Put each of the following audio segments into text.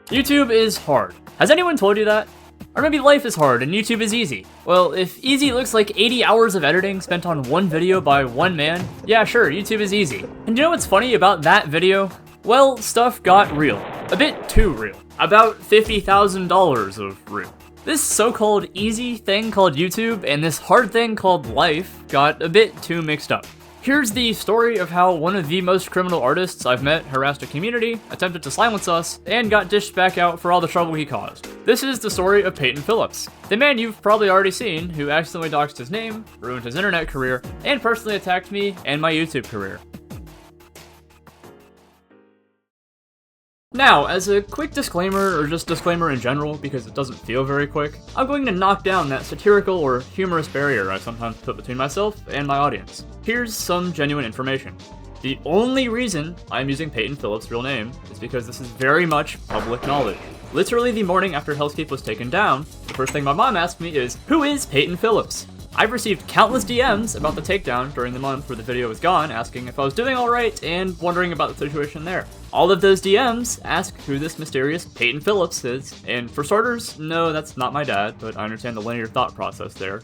YouTube is hard. Has anyone told you that? Or maybe life is hard and YouTube is easy. Well, if easy looks like 80 hours of editing spent on one video by one man, yeah sure, YouTube is easy. And you know what's funny about that video? Well, stuff got real. A bit too real. About $50,000 of real. This so-called easy thing called YouTube and this hard thing called life got a bit too mixed up. Here's the story of how one of the most criminal artists I've met harassed a community, attempted to silence us, and got dished back out for all the trouble he caused. This is the story of Payton Phillips, the man you've probably already seen who accidentally doxed his name, ruined his internet career, and personally attacked me and my YouTube career. Now, as a quick disclaimer, or just disclaimer in general, because it doesn't feel very quick, I'm going to knock down that satirical or humorous barrier I sometimes put between myself and my audience. Here's some genuine information. The only reason I'm using Payton Phillips' real name is because this is very much public knowledge. Literally the morning after Hell's Keep was taken down, the first thing my mom asked me is, who is Payton Phillips? I've received countless DMs about the takedown during the month where the video was gone, asking if I was doing alright and wondering about the situation there. All of those DMs ask who this mysterious Payton Phillips is, and for starters, no, that's not my dad, but I understand the linear thought process there.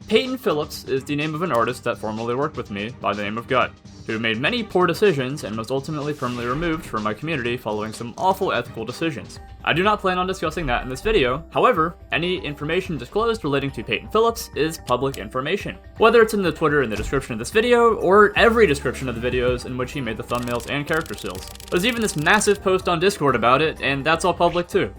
Payton Phillips is the name of an artist that formerly worked with me by the name of Gut, who made many poor decisions and was ultimately permanently removed from my community following some awful ethical decisions. I do not plan on discussing that in this video, however, any information disclosed relating to Payton Phillips is public information. Whether it's in the Twitter in the description of this video, or every description of the videos in which he made the thumbnails and character stills. There's even this massive post on Discord about it, and that's all public too.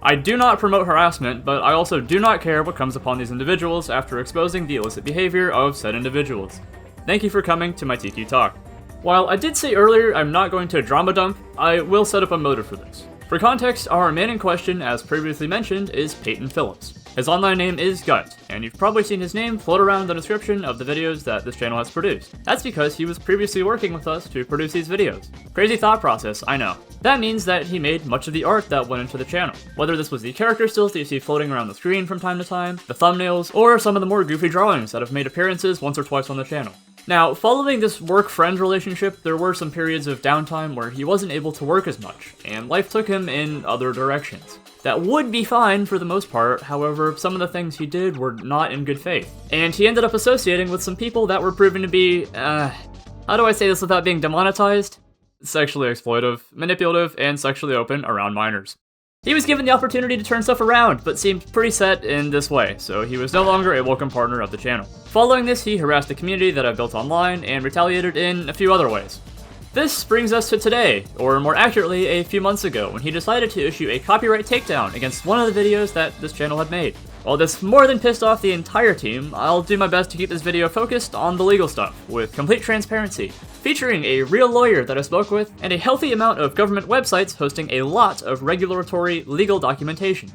I do not promote harassment, but I also do not care what comes upon these individuals after exposing the illicit behavior of said individuals. Thank you for coming to my TQ Talk. While I did say earlier I'm not going to drama dump, I will set up a motive for this. For context, our man in question, as previously mentioned, is Payton Phillips. His online name is Gut, and you've probably seen his name float around the description of the videos that this channel has produced. That's because he was previously working with us to produce these videos. Crazy thought process, I know. That means that he made much of the art that went into the channel. Whether this was the character stills that you see floating around the screen from time to time, the thumbnails, or some of the more goofy drawings that have made appearances once or twice on the channel. Now, following this work-friend relationship, there were some periods of downtime where he wasn't able to work as much, and life took him in other directions. That would be fine for the most part, however, some of the things he did were not in good faith. And he ended up associating with some people that were proven to be, how do I say this without being demonetized? Sexually exploitive, manipulative, and sexually open around minors. He was given the opportunity to turn stuff around, but seemed pretty set in this way, so he was no longer a welcome partner of the channel. Following this, he harassed the community that I built online, and retaliated in a few other ways. This brings us to today, or more accurately, a few months ago, when he decided to issue a copyright takedown against one of the videos that this channel had made. While this more than pissed off the entire team, I'll do my best to keep this video focused on the legal stuff, with complete transparency, featuring a real lawyer that I spoke with, and a healthy amount of government websites hosting a lot of regulatory legal documentation.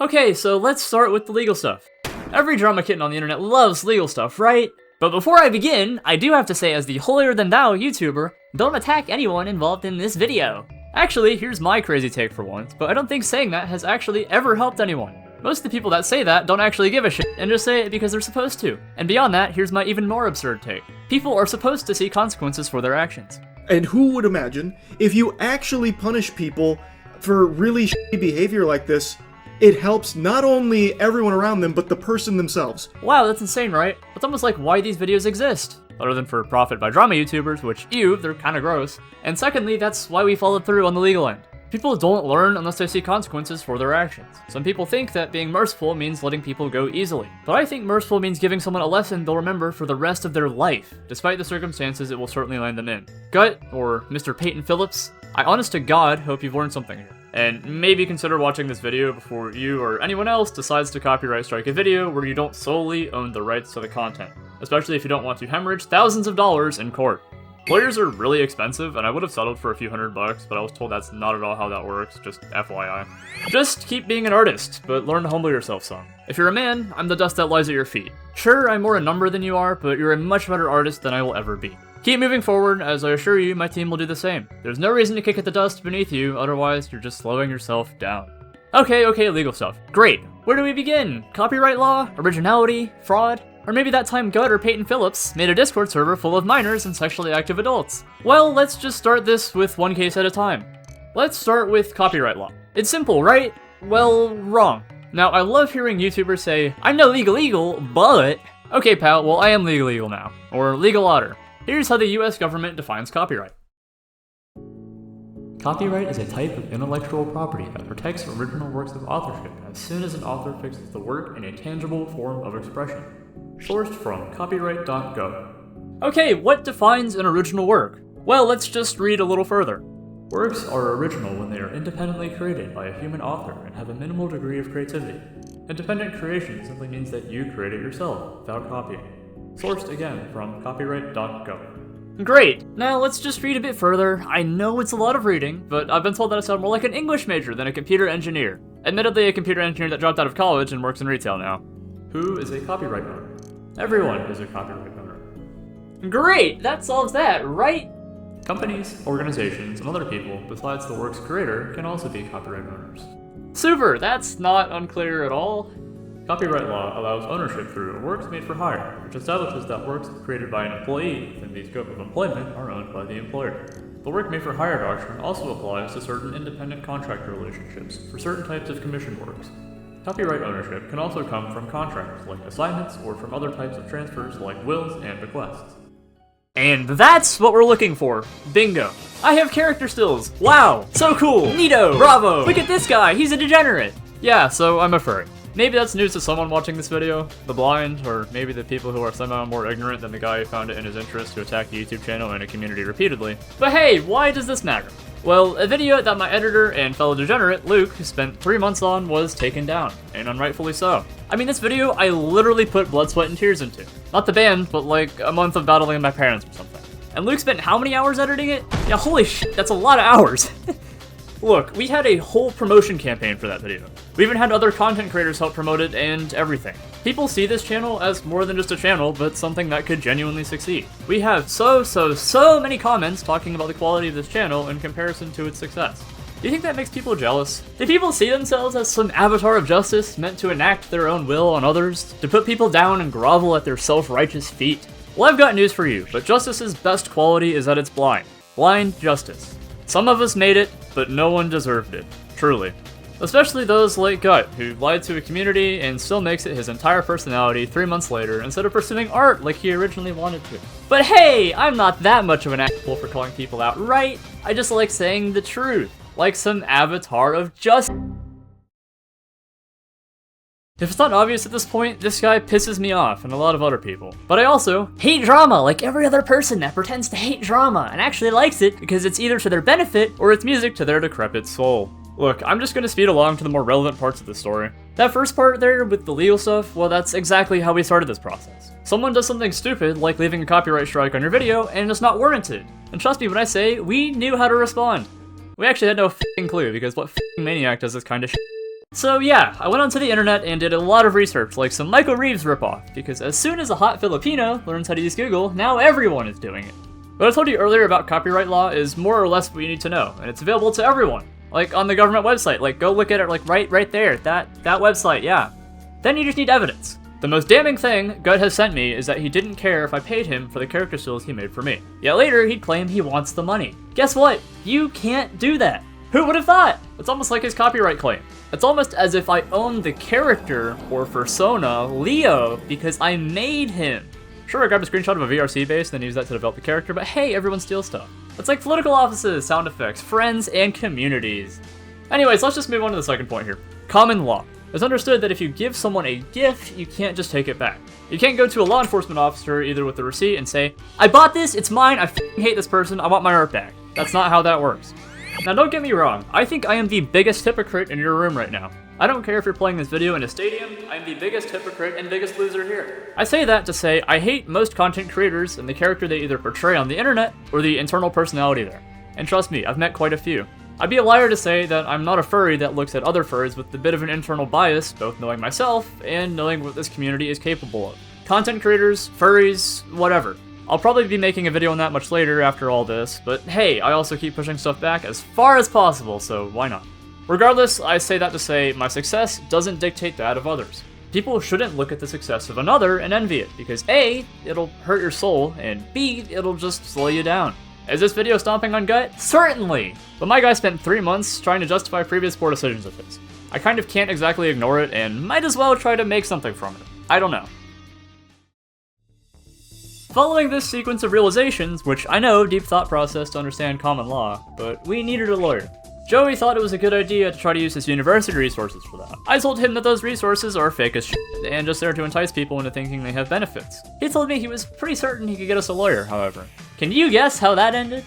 Okay, so let's start with the legal stuff. Every drama kitten on the internet loves legal stuff, right? But before I begin, I do have to say as the holier-than-thou YouTuber, don't attack anyone involved in this video. Actually, here's my crazy take for once, but I don't think saying that has actually ever helped anyone. Most of the people that say that don't actually give a shit and just say it because they're supposed to. And beyond that, here's my even more absurd take. People are supposed to see consequences for their actions. And who would imagine, if you actually punish people for really shitty behavior like this, it helps not only everyone around them, but the person themselves. Wow, that's insane, right? It's almost like why these videos exist. Other than for profit by drama YouTubers, which, ew, they're kinda gross. And secondly, that's why we followed through on the legal end. People don't learn unless they see consequences for their actions. Some people think that being merciful means letting people go easily. But I think merciful means giving someone a lesson they'll remember for the rest of their life, despite the circumstances it will certainly land them in. Gut, or Mr. Payton Phillips, I honest to God hope you've learned something here. And maybe consider watching this video before you or anyone else decides to copyright strike a video where you don't solely own the rights to the content, especially if you don't want to hemorrhage thousands of dollars in court. Lawyers are really expensive, and I would have settled for a few $100, but I was told that's not at all how that works, just FYI. Just keep being an artist, but learn to humble yourself some. If you're a man, I'm the dust that lies at your feet. Sure, I'm more a number than you are, but you're a much better artist than I will ever be. Keep moving forward, as I assure you, my team will do the same. There's no reason to kick at the dust beneath you, otherwise you're just slowing yourself down. Okay, legal stuff. Great. Where do we begin? Copyright law? Originality? Fraud? Or maybe that time Gut or Payton Phillips made a Discord server full of minors and sexually active adults. Well, let's just start this with one case at a time. Let's start with copyright law. It's simple, right? Well, wrong. Now, I love hearing YouTubers say, I'm no legal, but... Okay, pal, well, I am legal now. Or legal otter. Here's how the US government defines copyright. Copyright is a type of intellectual property that protects original works of authorship as soon as an author fixes the work in a tangible form of expression. Sourced from copyright.gov. Okay, what defines an original work? Well, let's just read a little further. Works are original when they are independently created by a human author and have a minimal degree of creativity. Independent creation simply means that you create it yourself, without copying. Sourced again from copyright.gov. Great! Now let's just read a bit further. I know it's a lot of reading, but I've been told that I sound more like an English major than a computer engineer. Admittedly, a computer engineer that dropped out of college and works in retail now. Who is a copyright owner? Everyone is a copyright owner. Great! That solves that, right? Companies, organizations, and other people besides the work's creator can also be copyright owners. Super! That's not unclear at all. Copyright law allows ownership through works made for hire, which establishes that works created by an employee within the scope of employment are owned by the employer. The work made for hire doctrine also applies to certain independent contractor relationships for certain types of commissioned works. Copyright ownership can also come from contracts like assignments or from other types of transfers like wills and bequests. And that's what we're looking for. Bingo. I have character stills. Wow. So cool. Neato. Bravo. Look at this guy. He's a degenerate. Yeah, so I'm a furry. Maybe that's news to someone watching this video, the blind, or maybe the people who are somehow more ignorant than the guy who found it in his interest to attack the YouTube channel and a community repeatedly. But hey, why does this matter? Well, a video that my editor and fellow degenerate, Luke, spent 3 months on was taken down, and unrightfully so. I mean, this video I literally put blood, sweat, and tears into. Not the band, but like a month of battling with my parents or something. And Luke spent how many hours editing it? Yeah, holy shit, that's a lot of hours. Look, we had a whole promotion campaign for that video. We even had other content creators help promote it and everything. People see this channel as more than just a channel, but something that could genuinely succeed. We have so many comments talking about the quality of this channel in comparison to its success. Do you think that makes people jealous? Do people see themselves as some avatar of justice meant to enact their own will on others? To put people down and grovel at their self-righteous feet? Well, I've got news for you, but justice's best quality is that it's blind. Blind justice. Some of us made it, but no one deserved it. Truly. Especially those like Gut, who lied to a community and still makes it his entire personality 3 months later instead of pursuing art like he originally wanted to. But hey, I'm not that much of an asshole for calling people out, right? I just like saying the truth, like some avatar of justice. If it's not obvious at this point, this guy pisses me off and a lot of other people. But I also hate drama like every other person that pretends to hate drama and actually likes it because it's either to their benefit or it's music to their decrepit soul. Look, I'm just gonna speed along to the more relevant parts of the story. That first part there with the legal stuff, well, that's exactly how we started this process. Someone does something stupid like leaving a copyright strike on your video and it's not warranted. And trust me when I say, we knew how to respond. We actually had no f***ing clue because what f***ing maniac does this kind of shit? So yeah, I went onto the internet and did a lot of research, like some Michael Reeves ripoff, because as soon as a hot Filipino learns how to use Google, now everyone is doing it. What I told you earlier about copyright law is more or less what you need to know, and it's available to everyone. Like on the government website, like go look at it like right there, that website, yeah. Then you just need evidence. The most damning thing Gut has sent me is that he didn't care if I paid him for the character stills he made for me. Yet later, he'd claim he wants the money. Guess what? You can't do that. Who would have thought? It's almost like his copyright claim. It's almost as if I own the character, or persona, Leo, because I made him. Sure, I grabbed a screenshot of a VRC base and then used that to develop the character, but hey, everyone steals stuff. It's like political offices, sound effects, friends, and communities. Anyways, let's just move on to the second point here. Common law. It's understood that if you give someone a gift, you can't just take it back. You can't go to a law enforcement officer either with the receipt and say, I bought this, it's mine, I f***ing hate this person, I want my art back. That's not how that works. Now don't get me wrong, I think I am the biggest hypocrite in your room right now. I don't care if you're playing this video in a stadium, I'm the biggest hypocrite and biggest loser here. I say that to say I hate most content creators and the character they either portray on the internet or the internal personality there. And trust me, I've met quite a few. I'd be a liar to say that I'm not a furry that looks at other furries with a bit of an internal bias, both knowing myself and knowing what this community is capable of. Content creators, furries, whatever. I'll probably be making a video on that much later after all this, but hey, I also keep pushing stuff back as far as possible, so why not? Regardless, I say that to say my success doesn't dictate that of others. People shouldn't look at the success of another and envy it, because A, it'll hurt your soul, and B, it'll just slow you down. Is this video stomping on gut? Certainly! But my guy spent 3 months trying to justify previous poor decisions of his. I kind of can't exactly ignore it, and might as well try to make something from it. I don't know. Following this sequence of realizations, which I know deep thought process to understand common law, but we needed a lawyer. Joey thought it was a good idea to try to use his university resources for that. I told him that those resources are fake as shit and just there to entice people into thinking they have benefits. He told me he was pretty certain he could get us a lawyer, however. Can you guess how that ended?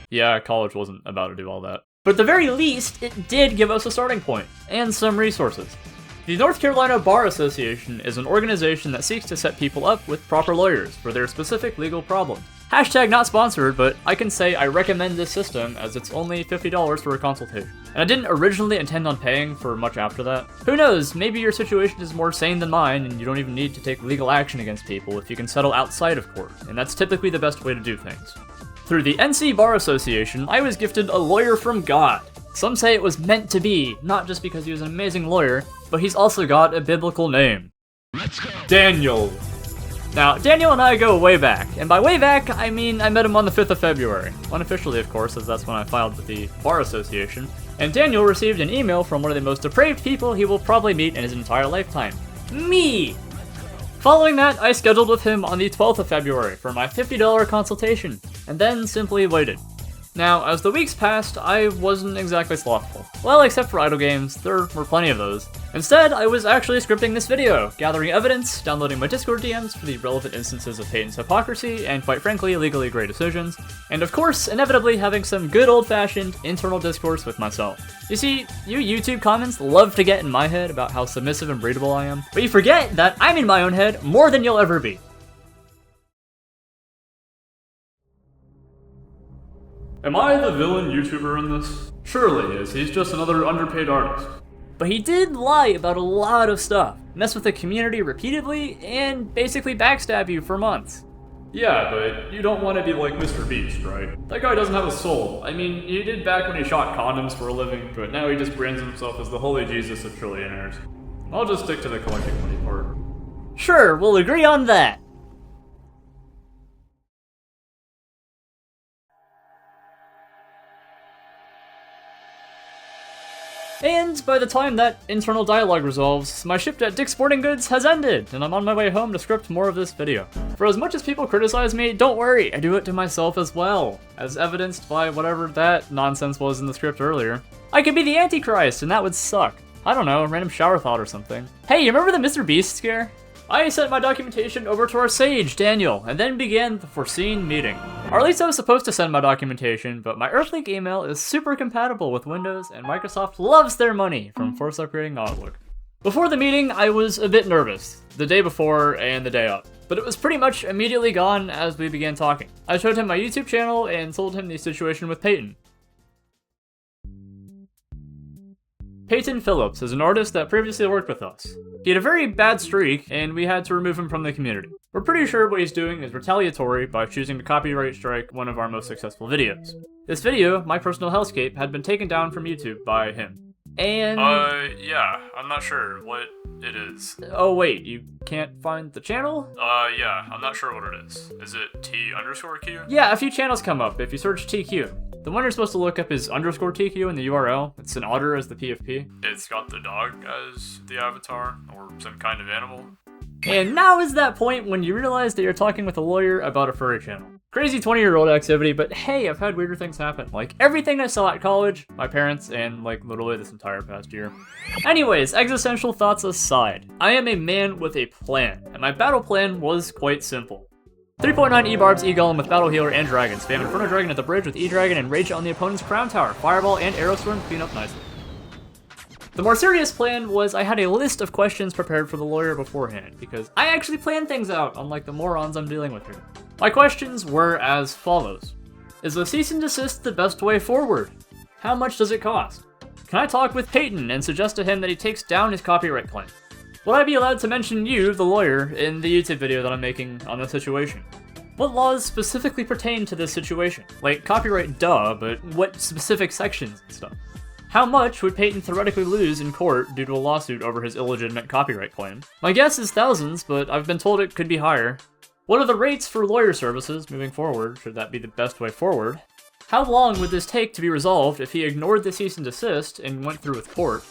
Yeah, college wasn't about to do all that. But at the very least, it did give us a starting point, and some resources. The North Carolina Bar Association is an organization that seeks to set people up with proper lawyers for their specific legal problems. Hashtag not sponsored, but I can say I recommend this system as it's only $50 for a consultation. And I didn't originally intend on paying for much after that. Who knows, maybe your situation is more sane than mine and you don't even need to take legal action against people if you can settle outside of court, and that's typically the best way to do things. Through the NC Bar Association, I was gifted a lawyer from God. Some say it was meant to be, not just because he was an amazing lawyer, but he's also got a biblical name. Let's go! Daniel! Now, Daniel and I go way back, and by way back, I mean I met him on the 5th of February. Unofficially, of course, as that's when I filed with the Bar Association, and Daniel received an email from one of the most depraved people he will probably meet in his entire lifetime. Me! Following that, I scheduled with him on the 12th of February for my $50 consultation, and then simply waited. Now, as the weeks passed, I wasn't exactly slothful. Well, except for idle games, there were plenty of those. Instead, I was actually scripting this video, gathering evidence, downloading my Discord DMs for the relevant instances of Payton's hypocrisy, and quite frankly, legally great decisions, and of course, inevitably having some good old-fashioned internal discourse with myself. You see, you YouTube comments love to get in my head about how submissive and breedable I am, but you forget that I'm in my own head more than you'll ever be. Am I the villain YouTuber in this? Surely is, he's just another underpaid artist. But he did lie about a lot of stuff, mess with the community repeatedly, and basically backstab you for months. Yeah, but you don't want to be like Mr. Beast, right? That guy doesn't have a soul. I mean, he did back when he shot condoms for a living, but now he just brands himself as the holy Jesus of trillionaires. I'll just stick to the collecting money part. Sure, we'll agree on that. And by the time that internal dialogue resolves, my shift at Dick's Sporting Goods has ended, and I'm on my way home to script more of this video. For as much as people criticize me, don't worry, I do it to myself as well, as evidenced by whatever that nonsense was in the script earlier. I could be the Antichrist, and that would suck. I don't know, a random shower thought or something. Hey, you remember the Mr. Beast scare? I sent my documentation over to our sage, Daniel, and then began the foreseen meeting. Or at least I was supposed to send my documentation, but my Earthlink email is super compatible with Windows, and Microsoft loves their money from force upgrading the Outlook. Before the meeting, I was a bit nervous, the day before and the day up, but it was pretty much immediately gone as we began talking. I showed him my YouTube channel and told him the situation with Payton. Payton Phillips is an artist that previously worked with us. He had a very bad streak, and we had to remove him from the community. We're pretty sure what he's doing is retaliatory by choosing to copyright strike one of our most successful videos. This video, My Personal Hellscape, had been taken down from YouTube by him. And... yeah, I'm not sure what it is. Oh wait, you can't find the channel? Yeah, I'm not sure what it is. Is it T_Q? Yeah, a few channels come up if you search TQ. The one you're supposed to look up is _TQ in the URL. It's an otter as the PFP. It's got the dog as the avatar, or some kind of animal. And now is that point when you realize that you're talking with a lawyer about a furry channel. Crazy 20-year-old activity, but hey, I've had weirder things happen. Like everything I saw at college, my parents, and like literally this entire past year. Anyways, existential thoughts aside, I am a man with a plan, and my battle plan was quite simple. 3.9 E-Barbs, E-Golem with Battle Healer and Dragon. Spam Inferno Dragon at the bridge with E-Dragon and Rage on the opponent's Crown Tower. Fireball and Aerostorm clean up nicely. The more serious plan was I had a list of questions prepared for the lawyer beforehand, because I actually plan things out, unlike the morons I'm dealing with here. My questions were as follows. Is a cease and desist the best way forward? How much does it cost? Can I talk with Payton and suggest to him that he takes down his copyright claim? Would I be allowed to mention you, the lawyer, in the YouTube video that I'm making on this situation? What laws specifically pertain to this situation? Like, copyright, duh, but what specific sections and stuff? How much would Payton theoretically lose in court due to a lawsuit over his illegitimate copyright claim? My guess is thousands, but I've been told it could be higher. What are the rates for lawyer services moving forward, should that be the best way forward? How long would this take to be resolved if he ignored the cease and desist and went through with court?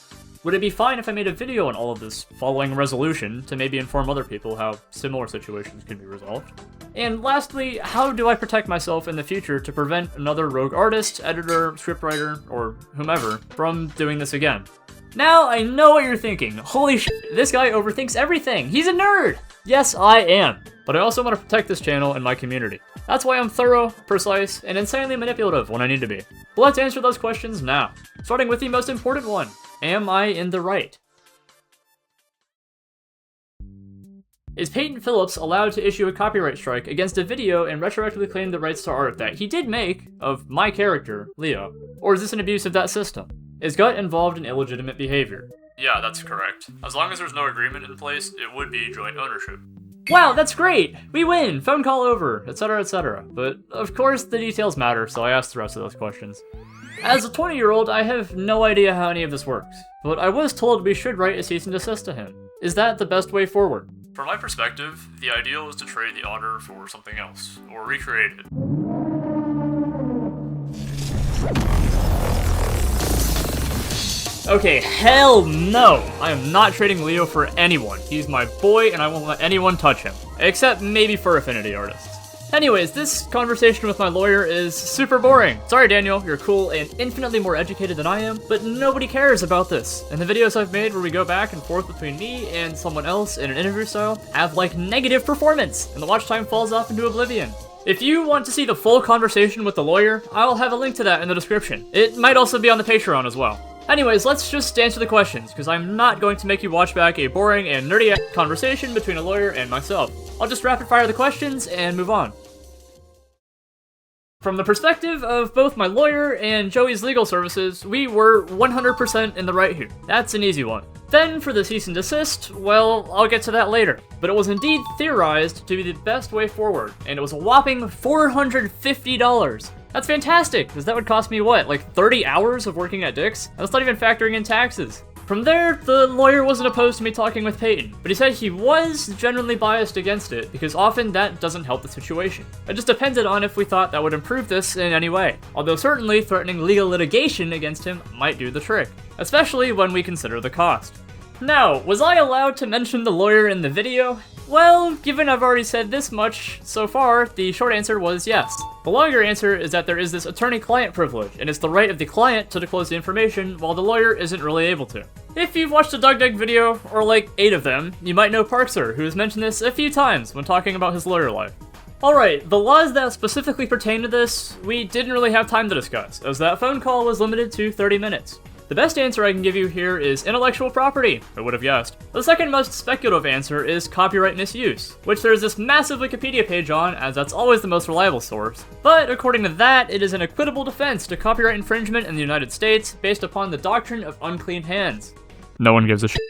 Would it be fine if I made a video on all of this following resolution to maybe inform other people how similar situations can be resolved? And lastly, how do I protect myself in the future to prevent another rogue artist, editor, scriptwriter, or whomever from doing this again? Now I know what you're thinking. Holy shit, this guy overthinks everything. He's a nerd! Yes, I am. But I also want to protect this channel and my community. That's why I'm thorough, precise, and insanely manipulative when I need to be. But let's answer those questions now. Starting with the most important one. Am I in the right? Is Payton Phillips allowed to issue a copyright strike against a video and retroactively claim the rights to art that he did make of my character, Leo? Or is this an abuse of that system? Is Gut involved in illegitimate behavior? Yeah, that's correct. As long as there's no agreement in place, it would be joint ownership. Wow, that's great! We win! Phone call over, etc, etc. But of course the details matter, so I asked the rest of those questions. As a 20-year-old, I have no idea how any of this works, but I was told we should write a cease and desist to him. Is that the best way forward? From my perspective, the ideal is to trade the otter for something else, or recreate it. Okay, hell no! I am not trading Leo for anyone. He's my boy and I won't let anyone touch him. Except maybe for affinity artists. Anyways, this conversation with my lawyer is super boring. Sorry Daniel, you're cool and infinitely more educated than I am, but nobody cares about this. And the videos I've made where we go back and forth between me and someone else in an interview style have like negative performance, and the watch time falls off into oblivion. If you want to see the full conversation with the lawyer, I'll have a link to that in the description. It might also be on the Patreon as well. Anyways, let's just answer the questions, because I'm not going to make you watch back a boring and nerdy conversation between a lawyer and myself. I'll just rapid fire the questions and move on. From the perspective of both my lawyer and Joey's legal services, we were 100% in the right here. That's an easy one. Then for the cease and desist, well, I'll get to that later. But it was indeed theorized to be the best way forward, and it was a whopping $450. That's fantastic, because that would cost me what, like 30 hours of working at Dick's? That's not even factoring in taxes. From there, the lawyer wasn't opposed to me talking with Payton, but he said he was generally biased against it because often that doesn't help the situation. It just depended on if we thought that would improve this in any way, although certainly threatening legal litigation against him might do the trick, especially when we consider the cost. Now, was I allowed to mention the lawyer in the video? Well, given I've already said this much so far, the short answer was yes. The longer answer is that there is this attorney-client privilege, and it's the right of the client to disclose the information while the lawyer isn't really able to. If you've watched a Doug video, or like 8 of them, you might know Parkser, who has mentioned this a few times when talking about his lawyer life. Alright, the laws that specifically pertain to this, we didn't really have time to discuss, as that phone call was limited to 30 minutes. The best answer I can give you here is intellectual property, I would have guessed. The second most speculative answer is copyright misuse, which there's this massive Wikipedia page on, as that's always the most reliable source. But according to that, it is an equitable defense to copyright infringement in the United States based upon the doctrine of unclean hands. No one gives a shit.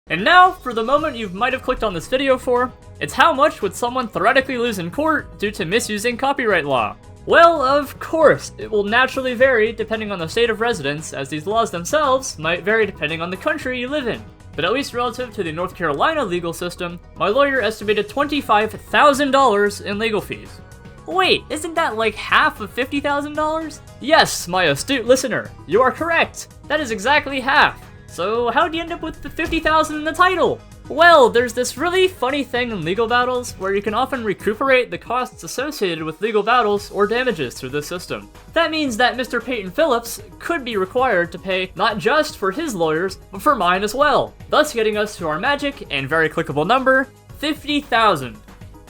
And now, for the moment you might have clicked on this video for, it's how much would someone theoretically lose in court due to misusing copyright law? Well, of course, it will naturally vary depending on the state of residence, as these laws themselves might vary depending on the country you live in. But at least relative to the North Carolina legal system, my lawyer estimated $25,000 in legal fees. Wait, isn't that like half of $50,000? Yes, my astute listener, you are correct. That is exactly half. So how'd you end up with the $50,000 in the title? Well, there's this really funny thing in legal battles where you can often recuperate the costs associated with legal battles or damages through this system. That means that Mr. Payton Phillips could be required to pay not just for his lawyers, but for mine as well, thus getting us to our magic and very clickable number, $50,000.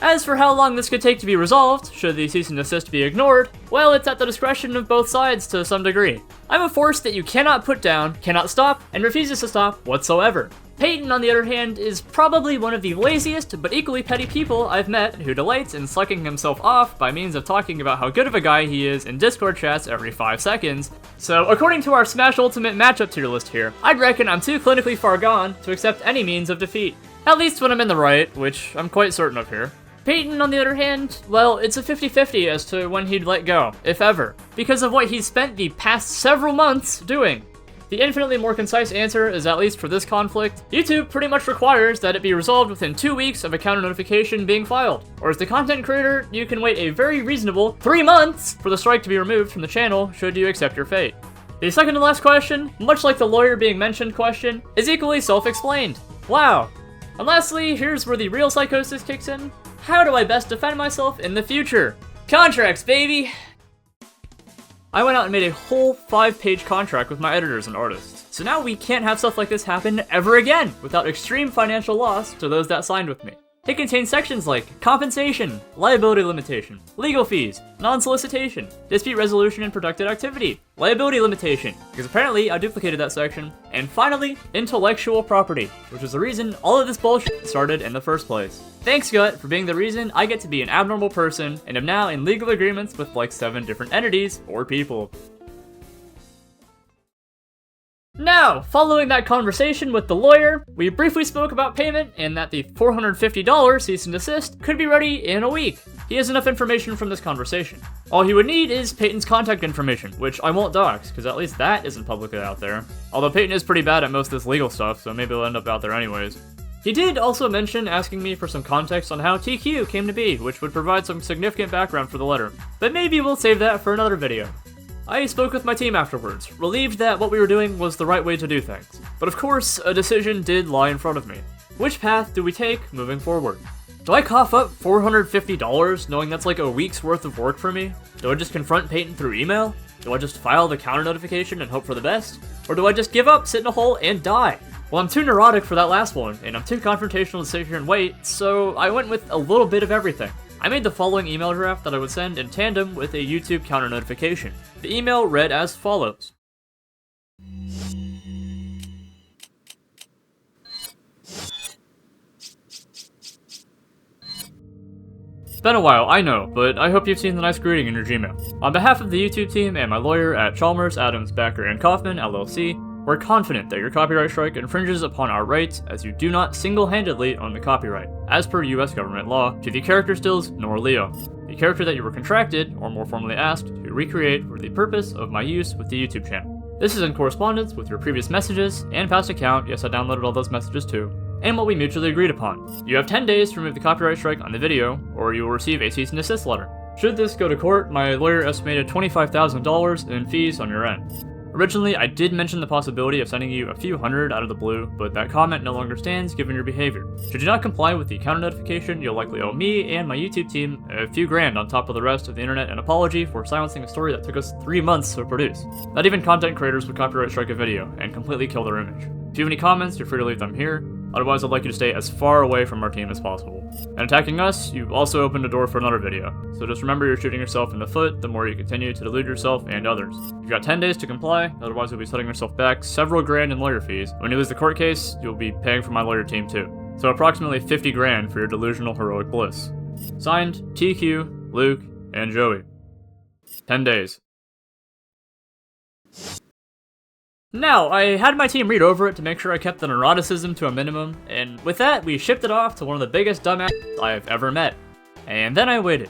As for how long this could take to be resolved, should the cease and desist be ignored, well, it's at the discretion of both sides to some degree. I'm a force that you cannot put down, cannot stop, and refuses to stop whatsoever. Payton, on the other hand, is probably one of the laziest but equally petty people I've met who delights in sucking himself off by means of talking about how good of a guy he is in Discord chats every 5 seconds. So, according to our Smash Ultimate matchup tier list here, I'd reckon I'm too clinically far gone to accept any means of defeat. At least when I'm in the right, which I'm quite certain of here. Payton, on the other hand, well, it's a 50-50 as to when he'd let go, if ever, because of what he's spent the past several months doing. The infinitely more concise answer is, at least for this conflict, YouTube pretty much requires that it be resolved within 2 weeks of a counter notification being filed. Or as the content creator, you can wait a very reasonable 3 months for the strike to be removed from the channel should you accept your fate. The second to last question, much like the lawyer being mentioned question, is equally self-explained. Wow. And lastly, here's where the real psychosis kicks in. How do I best defend myself in the future? Contracts, baby! I went out and made a whole 5-page contract with my editors and artists. So now we can't have stuff like this happen ever again without extreme financial loss to those that signed with me. It contains sections like compensation, liability limitation, legal fees, non-solicitation, dispute resolution and protected activity, liability limitation, because apparently I duplicated that section, and finally, intellectual property, which is the reason all of this bullshit started in the first place. Thanks, Gut, for being the reason I get to be an abnormal person and am now in legal agreements with like 7 different entities or people. Now, following that conversation with the lawyer, we briefly spoke about payment and that the $450 cease and desist could be ready in a week. He has enough information from this conversation. All he would need is Payton's contact information, which I won't dox, because at least that isn't publicly out there. Although Payton is pretty bad at most of this legal stuff, so maybe it'll end up out there anyways. He did also mention asking me for some context on how TQ came to be, which would provide some significant background for the letter. But maybe we'll save that for another video. I spoke with my team afterwards, relieved that what we were doing was the right way to do things. But of course, a decision did lie in front of me. Which path do we take moving forward? Do I cough up $450 knowing that's like a week's worth of work for me? Do I just confront Payton through email? Do I just file the counter notification and hope for the best? Or do I just give up, sit in a hole, and die? Well, I'm too neurotic for that last one, and I'm too confrontational to sit here and wait, so I went with a little bit of everything. I made the following email draft that I would send in tandem with a YouTube counter notification. The email read as follows. It's been a while, I know, but I hope you've seen the nice greeting in your Gmail. On behalf of the YouTube team and my lawyer at Chalmers, Adams, Backer, and Kaufman, LLC, we're confident that your copyright strike infringes upon our rights as you do not single-handedly own the copyright, as per US government law, to the character stills nor Leo, the character that you were contracted, or more formally asked, to recreate for the purpose of my use with the YouTube channel. This is in correspondence with your previous messages and past account, yes I downloaded all those messages too, and what we mutually agreed upon. You have 10 days to remove the copyright strike on the video, or you will receive a cease and desist letter. Should this go to court, my lawyer estimated $25,000 in fees on your end. Originally, I did mention the possibility of sending you a few hundred out of the blue, but that comment no longer stands given your behavior. Should you not comply with the counter notification, you'll likely owe me and my YouTube team a few grand on top of the rest of the internet an apology for silencing a story that took us 3 months to produce. Not even content creators would copyright strike a video and completely kill their image. If you have any comments, you're free to leave them here. Otherwise, I'd like you to stay as far away from our team as possible. And attacking us, you've also opened a door for another video. So just remember you're shooting yourself in the foot the more you continue to delude yourself and others. You've got 10 days to comply, otherwise you'll be setting yourself back several grand in lawyer fees. When you lose the court case, you'll be paying for my lawyer team too. So approximately 50 grand for your delusional heroic bliss. Signed, TQ, Luke, and Joey. 10 days. Now, I had my team read over it to make sure I kept the neuroticism to a minimum, and with that, we shipped it off to one of the biggest dumbasses I've ever met. And then I waited.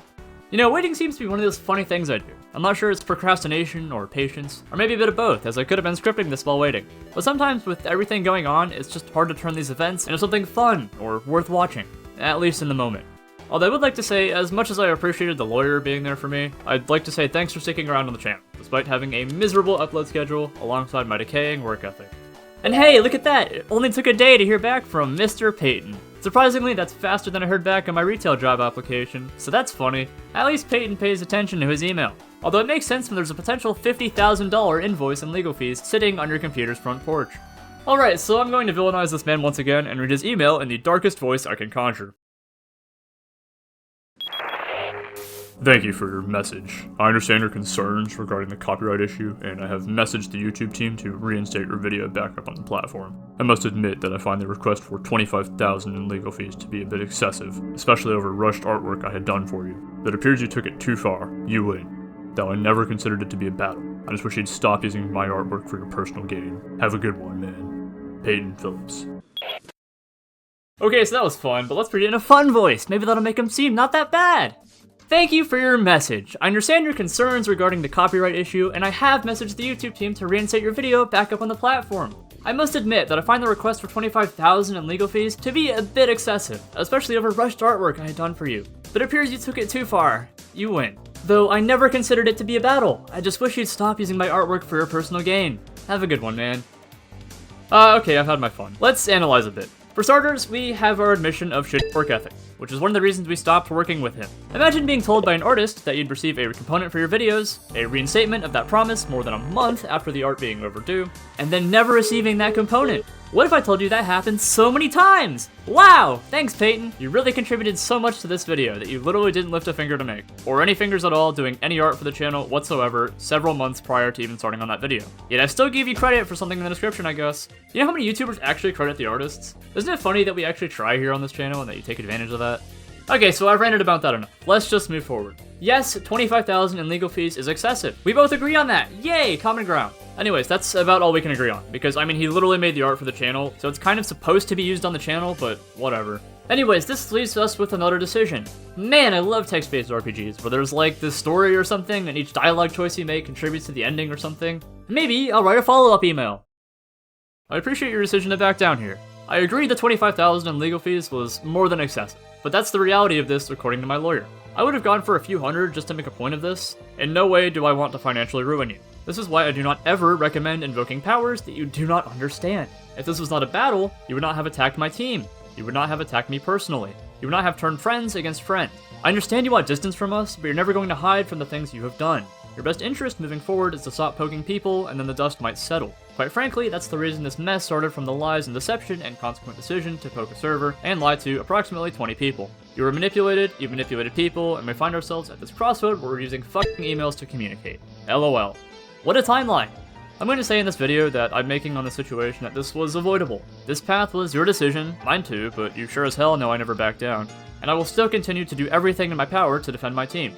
You know, waiting seems to be one of those funny things I do. I'm not sure it's procrastination or patience, or maybe a bit of both, as I could have been scripting this while waiting. But sometimes with everything going on, it's just hard to turn these events into something fun or worth watching, at least in the moment. Although I would like to say, as much as I appreciated the lawyer being there for me, I'd like to say thanks for sticking around on the channel, despite having a miserable upload schedule alongside my decaying work ethic. And hey, look at that! It only took a day to hear back from Mr. Payton. Surprisingly, that's faster than I heard back on my retail job application, so that's funny. At least Payton pays attention to his email. Although it makes sense when there's a potential $50,000 invoice and legal fees sitting on your computer's front porch. Alright, so I'm going to villainize this man once again and read his email in the darkest voice I can conjure. Thank you for your message. I understand your concerns regarding the copyright issue, and I have messaged the YouTube team to reinstate your video back up on the platform. I must admit that I find the request for $25,000 in legal fees to be a bit excessive, especially over rushed artwork I had done for you. It appears you took it too far. You win. Though I never considered it to be a battle. I just wish you'd stop using my artwork for your personal gain. Have a good one, man. Payton Phillips. Okay, so that was fun, but let's read it in a fun voice. Maybe that'll make him seem not that bad. Thank you for your message. I understand your concerns regarding the copyright issue, and I have messaged the YouTube team to reinstate your video back up on the platform. I must admit that I find the request for $25,000 in legal fees to be a bit excessive, especially over rushed artwork I had done for you. But it appears you took it too far. You win. Though I never considered it to be a battle. I just wish you'd stop using my artwork for your personal gain. Have a good one, man. Okay, I've had my fun. Let's analyze a bit. For starters, we have our admission of shitty work ethic, which is one of the reasons we stopped working with him. Imagine being told by an artist that you'd receive a component for your videos, a reinstatement of that promise more than a month after the art being overdue, and then never receiving that component. What if I told you that happened so many times? Wow! Thanks, Payton. You really contributed so much to this video that you literally didn't lift a finger to make, or any fingers at all doing any art for the channel whatsoever several months prior to even starting on that video. Yet I still gave you credit for something in the description, I guess. You know how many YouTubers actually credit the artists? Isn't it funny that we actually try here on this channel and that you take advantage of that? Okay, so I've ranted about that enough. Let's just move forward. Yes, $25,000 in legal fees is excessive. We both agree on that. Yay, common ground. Anyways, that's about all we can agree on, because, I mean, he literally made the art for the channel, so it's kind of supposed to be used on the channel, but whatever. Anyways, this leaves us with another decision. Man, I love text-based RPGs, where there's like this story or something, and each dialogue choice you make contributes to the ending or something. Maybe I'll write a follow-up email. I appreciate your decision to back down here. I agree the $25,000 in legal fees was more than excessive, but that's the reality of this according to my lawyer. I would have gone for a few hundred just to make a point of this. In no way do I want to financially ruin you. This is why I do not ever recommend invoking powers that you do not understand. If this was not a battle, you would not have attacked my team. You would not have attacked me personally. You would not have turned friends against friends. I understand you want distance from us, but you're never going to hide from the things you have done. Your best interest moving forward is to stop poking people, and then the dust might settle. Quite frankly, that's the reason this mess started, from the lies and deception and consequent decision to poke a server and lie to approximately 20 people. You were manipulated, you manipulated people, and we find ourselves at this crossroad where we're using fucking emails to communicate. LOL. What a timeline! I'm going to say in this video that I'm making on the situation that this was avoidable. This path was your decision, mine too, but you sure as hell know I never backed down. And I will still continue to do everything in my power to defend my team.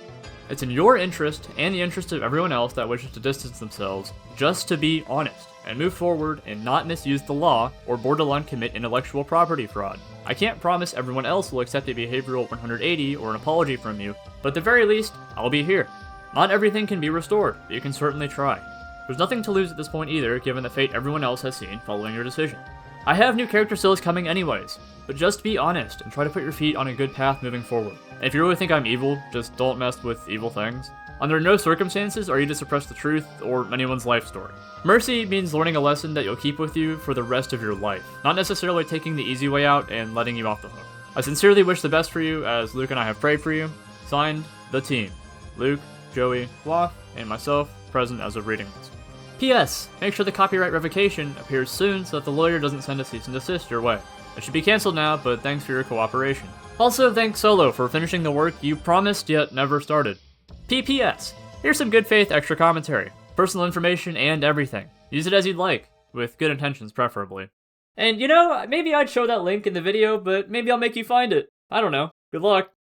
It's in your interest, and the interest of everyone else that wishes to distance themselves, just to be honest, and move forward and not misuse the law, or borderline commit intellectual property fraud. I can't promise everyone else will accept a behavioral 180 or an apology from you, but at the very least, I'll be here. Not everything can be restored, but you can certainly try. There's nothing to lose at this point either, given the fate everyone else has seen following your decision. I have new character skills coming anyways, but just be honest and try to put your feet on a good path moving forward. And if you really think I'm evil, just don't mess with evil things. Under no circumstances are you to suppress the truth or anyone's life story. Mercy means learning a lesson that you'll keep with you for the rest of your life, not necessarily taking the easy way out and letting you off the hook. I sincerely wish the best for you, as Luke and I have prayed for you. Signed, the team. Luke, Joey, Waff, and myself, present as of reading this. P.S. Make sure the copyright revocation appears soon so that the lawyer doesn't send a cease and desist your way. It should be cancelled now, but thanks for your cooperation. Also, thanks Solo for finishing the work you promised yet never started. P.P.S. Here's some good faith extra commentary, personal information and everything. Use it as you'd like, with good intentions preferably. And you know, maybe I'd show that link in the video, but maybe I'll make you find it. I don't know. Good luck.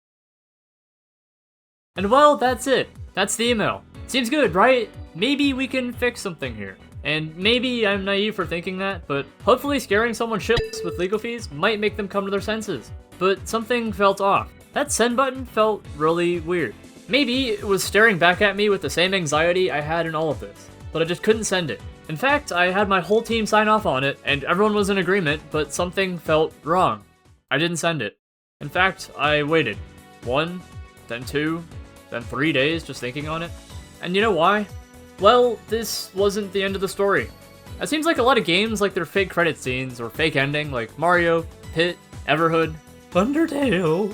And well, that's it. That's the email. Seems good, right? Maybe we can fix something here. And maybe I'm naive for thinking that, but hopefully scaring someone shitless with legal fees might make them come to their senses. But something felt off. That send button felt really weird. Maybe it was staring back at me with the same anxiety I had in all of this, but I just couldn't send it. In fact, I had my whole team sign off on it, and everyone was in agreement, but something felt wrong. I didn't send it. In fact, I waited. 1, then 2, then 3 days just thinking on it. And you know why? Well, this wasn't the end of the story. It seems like a lot of games like their fake credit scenes or fake ending, like Mario, Pit, Everhood, Undertale.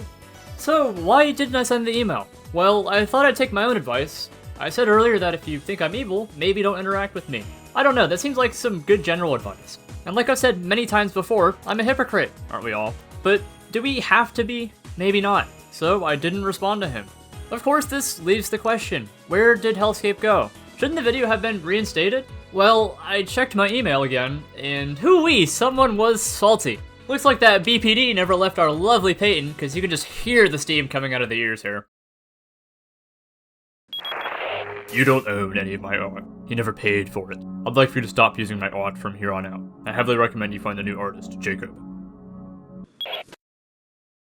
So why didn't I send the email? Well, I thought I'd take my own advice. I said earlier that if you think I'm evil, maybe don't interact with me. I don't know, that seems like some good general advice. And like I've said many times before, I'm a hypocrite, aren't we all? But do we have to be? Maybe not. So I didn't respond to him. Of course, this leaves the question, where did Hellscape go? Shouldn't the video have been reinstated? Well, I checked my email again, and hoo-wee, someone was salty. Looks like that BPD never left our lovely Payton, because you can just hear the steam coming out of the ears here. You don't own any of my art. You never paid for it. I'd like for you to stop using my art from here on out. I heavily recommend you find a new artist, Jacob.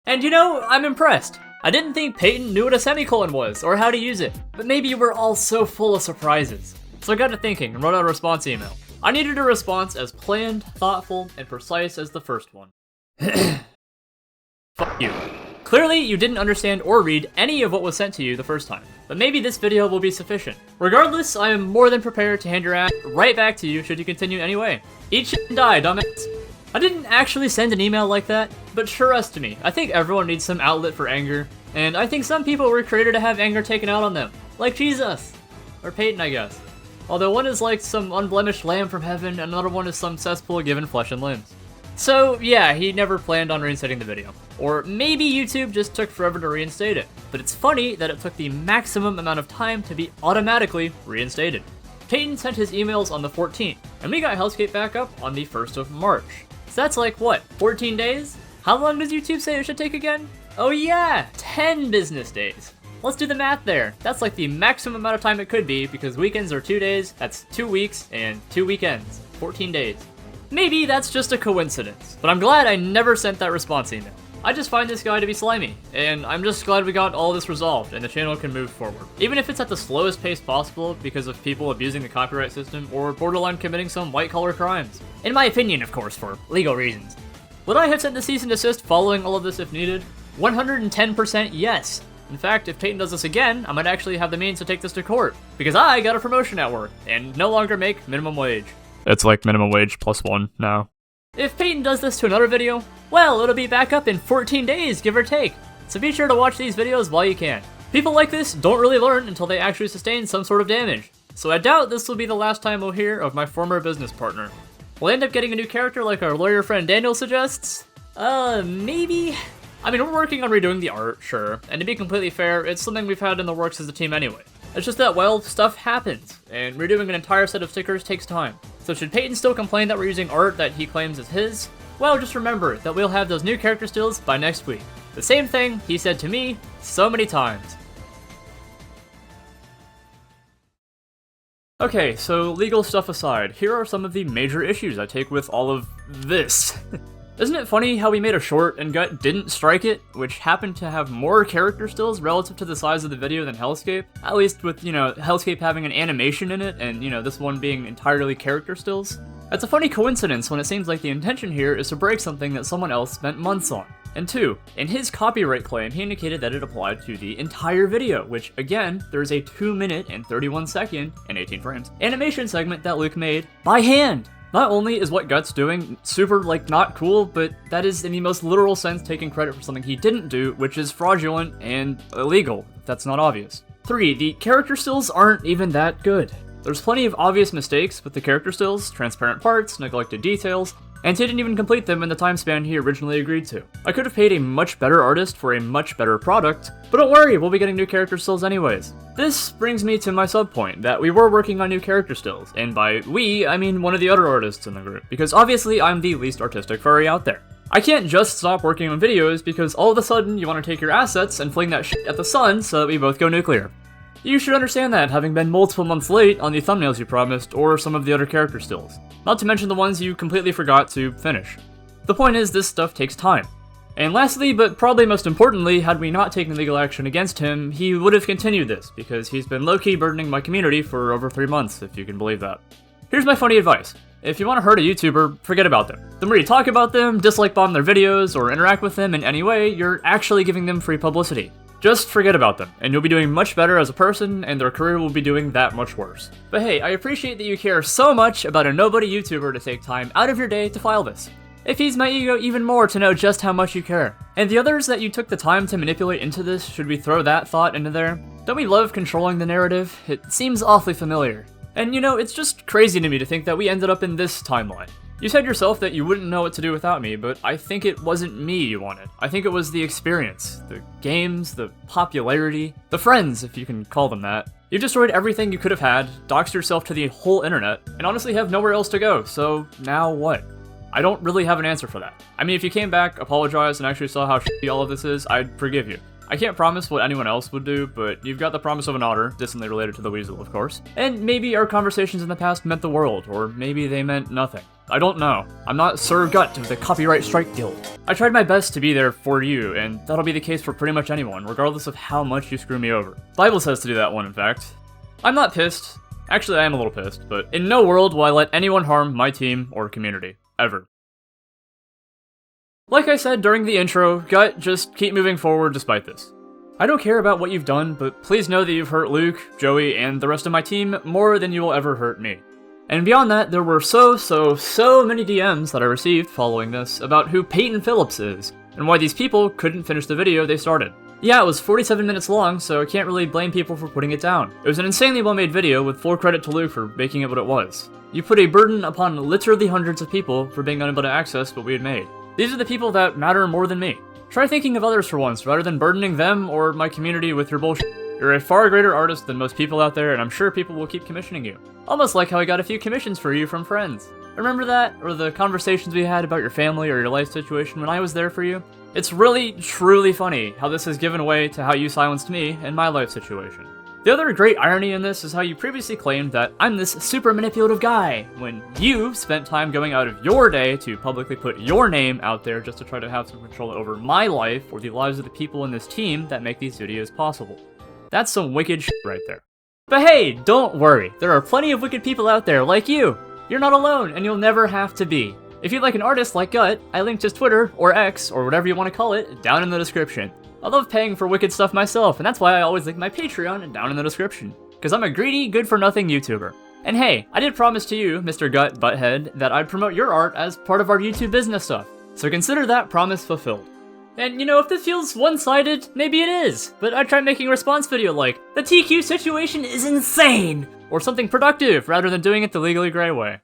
And you know, I'm impressed. I didn't think Payton knew what a semicolon was, or how to use it, but maybe you were all so full of surprises. So I got to thinking and wrote out a response email. I needed a response as planned, thoughtful, and precise as the first one. Fuck you. Clearly, you didn't understand or read any of what was sent to you the first time, but maybe this video will be sufficient. Regardless, I am more than prepared to hand your ass right back to you should you continue anyway. Eat shit and die, dumbass. I didn't actually send an email like that, but trust me, I think everyone needs some outlet for anger, and I think some people were created to have anger taken out on them, like Jesus, or Payton, I guess. Although one is like some unblemished lamb from heaven, and another one is some cesspool given flesh and limbs. So yeah, he never planned on reinstating the video. Or maybe YouTube just took forever to reinstate it, but it's funny that it took the maximum amount of time to be automatically reinstated. Payton sent his emails on the 14th, and we got Hellscape back up on the 1st of March. So that's like, what, 14 days? How long does YouTube say it should take again? Oh yeah, 10 business days. Let's do the math there. That's like the maximum amount of time it could be, because weekends are 2 days, that's 2 weeks, and 2 weekends, 14 days. Maybe that's just a coincidence, but I'm glad I never sent that response email. I just find this guy to be slimy, and I'm just glad we got all this resolved and the channel can move forward. Even if it's at the slowest pace possible because of people abusing the copyright system or borderline committing some white-collar crimes. In my opinion, of course, for legal reasons. Would I have sent the cease and desist following all of this if needed? 110% yes. In fact, if Payton does this again, I might actually have the means to take this to court, because I got a promotion at work, and no longer make minimum wage. It's like minimum wage +1 now. If Payton does this to another video, well, it'll be back up in 14 days, give or take. So be sure to watch these videos while you can. People like this don't really learn until they actually sustain some sort of damage. So I doubt this will be the last time we'll hear of my former business partner. We'll end up getting a new character like our lawyer friend Daniel suggests? Maybe? I mean, we're working on redoing the art, sure. And to be completely fair, it's something we've had in the works as a team anyway. It's just that, well, stuff happens, and redoing an entire set of stickers takes time. So should Payton still complain that we're using art that he claims is his? Well, just remember that we'll have those new character stills by next week. The same thing he said to me so many times. Okay, so legal stuff aside, here are some of the major issues I take with all of this. Isn't it funny how we made a short and Gut didn't strike it, which happened to have more character stills relative to the size of the video than Hellscape? At least with, Hellscape having an animation in it and, this one being entirely character stills? That's a funny coincidence when it seems like the intention here is to break something that someone else spent months on. And two, in his copyright claim, he indicated that it applied to the entire video, which, again, there's a 2 minute and 31 second, and 18 frames, animation segment that Luke made by hand! Not only is what Gut's doing super, not cool, but that is in the most literal sense taking credit for something he didn't do, which is fraudulent and illegal, if that's not obvious. 3, the character stills aren't even that good. There's plenty of obvious mistakes with the character stills, transparent parts, neglected details, and he didn't even complete them in the time span he originally agreed to. I could have paid a much better artist for a much better product, but don't worry, we'll be getting new character stills anyways. This brings me to my subpoint, that we were working on new character stills, and by we, I mean one of the other artists in the group, because obviously I'm the least artistic furry out there. I can't just stop working on videos because all of a sudden you want to take your assets and fling that shit at the sun so that we both go nuclear. You should understand that, having been multiple months late on the thumbnails you promised, or some of the other character stills. Not to mention the ones you completely forgot to finish. The point is, this stuff takes time. And lastly, but probably most importantly, had we not taken legal action against him, he would have continued this, because he's been low-key burdening my community for over 3 months, if you can believe that. Here's my funny advice. If you want to hurt a YouTuber, forget about them. The more you talk about them, dislike bomb their videos, or interact with them in any way, you're actually giving them free publicity. Just forget about them, and you'll be doing much better as a person, and their career will be doing that much worse. But hey, I appreciate that you care so much about a nobody YouTuber to take time out of your day to file this. It feeds my ego even more to know just how much you care. And the others that you took the time to manipulate into this, should we throw that thought into there? Don't we love controlling the narrative? It seems awfully familiar. And it's just crazy to me to think that we ended up in this timeline. You said yourself that you wouldn't know what to do without me, but I think it wasn't me you wanted. I think it was the experience, the games, the popularity, the friends, if you can call them that. You destroyed everything you could have had, doxed yourself to the whole internet, and honestly have nowhere else to go, so now what? I don't really have an answer for that. I mean, if you came back, apologized, and actually saw how shitty all of this is, I'd forgive you. I can't promise what anyone else would do, but you've got the promise of an otter, distantly related to the weasel, of course. And maybe our conversations in the past meant the world, or maybe they meant nothing. I don't know. I'm not Sir Gut of the Copyright Strike Guild. I tried my best to be there for you, and that'll be the case for pretty much anyone, regardless of how much you screw me over. Bible says to do that one, in fact. I'm not pissed. Actually, I am a little pissed, but in no world will I let anyone harm my team or community. Ever. Like I said during the intro, Gut, just keep moving forward despite this. I don't care about what you've done, but please know that you've hurt Luke, Joey, and the rest of my team more than you will ever hurt me. And beyond that, there were so many DMs that I received following this about who Payton Phillips is, and why these people couldn't finish the video they started. Yeah, it was 47 minutes long, so I can't really blame people for putting it down. It was an insanely well-made video with full credit to Luke for making it what it was. You put a burden upon literally hundreds of people for being unable to access what we had made. These are the people that matter more than me. Try thinking of others for once, rather than burdening them or my community with your bullshit. You're a far greater artist than most people out there, and I'm sure people will keep commissioning you. Almost like how I got a few commissions for you from friends. Remember that? Or the conversations we had about your family or your life situation when I was there for you? It's really, truly funny how this has given way to how you silenced me in my life situation. The other great irony in this is how you previously claimed that I'm this super manipulative guy, when you spent time going out of your day to publicly put your name out there just to try to have some control over my life or the lives of the people in this team that make these videos possible. That's some wicked shit right there. But hey, don't worry, there are plenty of wicked people out there like you. You're not alone, and you'll never have to be. If you'd like an artist like Gut, I linked his Twitter, or X, or whatever you want to call it, down in the description. I love paying for wicked stuff myself, and that's why I always link my Patreon down in the description. Because I'm a greedy, good-for-nothing YouTuber. And hey, I did promise to you, Mr. Gut Butthead, that I'd promote your art as part of our YouTube business stuff. So consider that promise fulfilled. And you know, if this feels one-sided, maybe it is, but I try making a response video like, the TQ situation is insane! Or something productive, rather than doing it the legally gray way.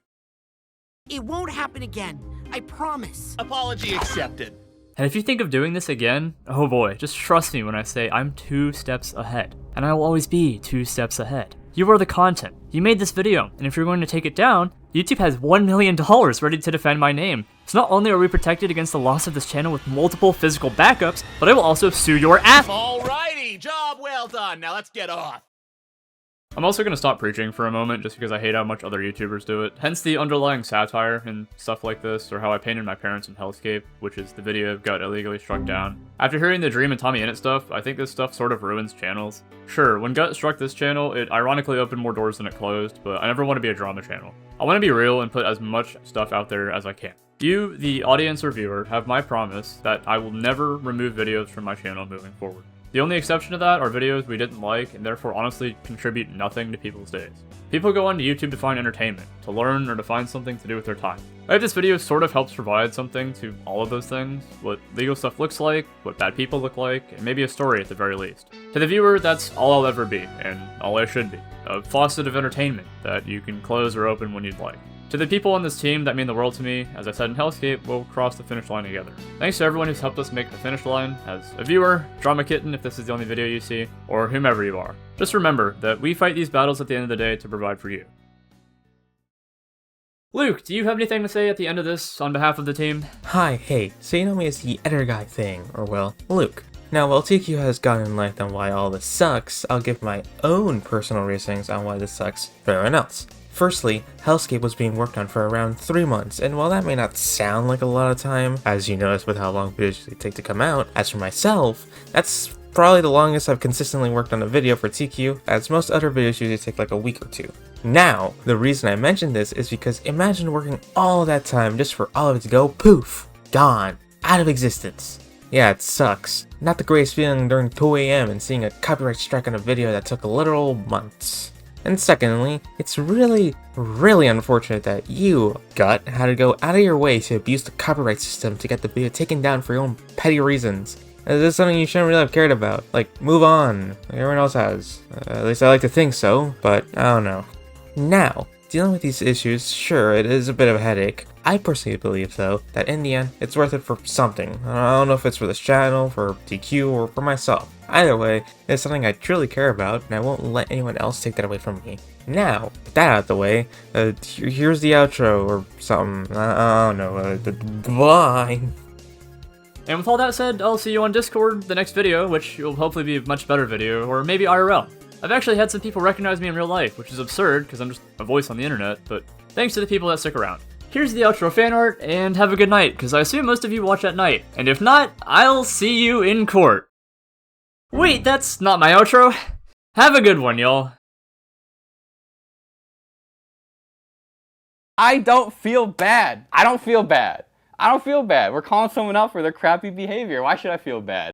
It won't happen again. I promise. Apology accepted. And if you think of doing this again, oh boy, just trust me when I say I'm 2 steps ahead. And I will always be 2 steps ahead. You are the content. You made this video, and if you're going to take it down, YouTube has $1 million ready to defend my name. So not only are we protected against the loss of this channel with multiple physical backups, but I will also sue your ass. Alrighty, job well done. Now let's get off. I'm also going to stop preaching for a moment just because I hate how much other YouTubers do it. Hence the underlying satire and stuff like this, or how I painted my parents in hellscape, which is the video got illegally struck down. After hearing the Dream and Tommy Innit stuff, I think this stuff sort of ruins channels. Sure, when Gut struck this channel, it ironically opened more doors than it closed, but I never want to be a drama channel. I want to be real and put as much stuff out there as I can. You, the audience or viewer, have my promise that I will never remove videos from my channel moving forward. The only exception to that are videos we didn't like and therefore honestly contribute nothing to people's days. People go onto YouTube to find entertainment, to learn, or to find something to do with their time. I hope this video sort of helps provide something to all of those things, what legal stuff looks like, what bad people look like, and maybe a story at the very least. To the viewer, that's all I'll ever be, and all I should be. A faucet of entertainment that you can close or open when you'd like. To the people on this team that mean the world to me, as I said in Hellscape, we'll cross the finish line together. Thanks to everyone who's helped us make the finish line, as a viewer, Drama Kitten if this is the only video you see, or whomever you are. Just remember that we fight these battles at the end of the day to provide for you. Luke, do you have anything to say at the end of this on behalf of the team? Hi, hey, so you know me as the editor guy thing, or well, Luke. Now, while TQ has gone in length on why all this sucks, I'll give my own personal reasonings on why this sucks for everyone else. Firstly, Hellscape was being worked on for around 3 months, and while that may not sound like a lot of time, as you notice with how long videos usually take to come out, as for myself, that's probably the longest I've consistently worked on a video for TQ, as most other videos usually take like a week or 2. Now, the reason I mention this is because imagine working all that time just for all of it to go poof, gone, out of existence. Yeah, it sucks. Not the greatest feeling during 2 AM and seeing a copyright strike on a video that took literal months. And secondly, it's really unfortunate that you, Gut, had to go out of your way to abuse the copyright system to get the video taken down for your own petty reasons. This is something you shouldn't really have cared about. Like, move on, like everyone else has. At least I like to think so, but I don't know. Now, dealing with these issues, sure, it is a bit of a headache. I personally believe, though, that in the end, it's worth it for something. I don't know if it's for this channel, for TQ, or for myself. Either way, it's something I truly care about, and I won't let anyone else take that away from me. Now, with that out of the way, here's the outro, or something. I don't know. Bye! And with all that said, I'll see you on Discord, the next video, which will hopefully be a much better video, or maybe IRL. I've actually had some people recognize me in real life, which is absurd, because I'm just a voice on the internet, but thanks to the people that stick around. Here's the outro fan art, and have a good night, because I assume most of you watch at night. And if not, I'll see you in court. Wait, that's not my outro. Have a good one, y'all. I don't feel bad. I don't feel bad. I don't feel bad. We're calling someone out for their crappy behavior. Why should I feel bad?